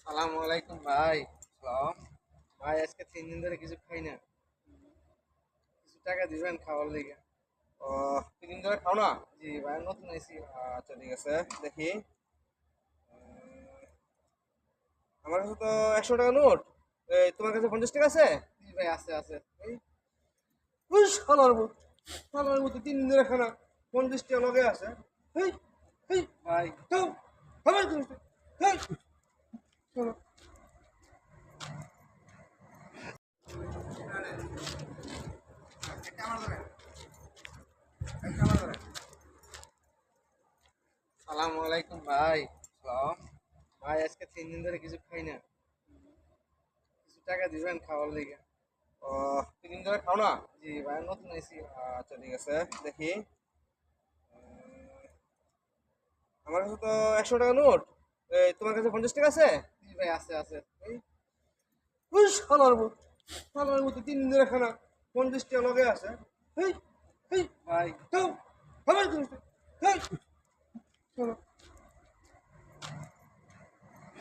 সালামু আলাইকুম ভাই। সালাম ভাই, আজকে 3 দিন ধরে কিছু খাই না। কিছু টাকা দিবেন খাওয়ার লিগে? ও, 3 দিন ধরে খাও না? জি ভাই, নতুন আইছি। আচ্ছা ঠিক আছে, দেখি। আমার কাছে তো 100 টাকা নোট। তোমার কাছে 50 টাকা আছে? জি ভাই, আছে আছে। এই উস, শালার মতো 3 দিন ধরে খানা, 50 টাকা লগে আছে। এই এই ভাই, তো খাবার তুমি, এই চলো। সালামু আলাইকুম ভাই। সালাম ভাই, আজকে 3 দিন ধরে কিছু খাই না। কিছু টাকা দিবেন খাওয়ার লিগে? ও, 3 দিন ধরে খাও না? জি ভাই, নতুন আইছি। আচ্ছা ঠিক আছে, দেখি। আমার কাছে তো 100 টাকা নোট। তোমার কাছে 50 টাকা আছে? জি ভাই, আছে আছে। এই উস, শালার মতো 3 দিন ধরে খানা, 50 টাকা লগে আছে। এই এই ভাই, তো খাবার তুমি, এই চলো।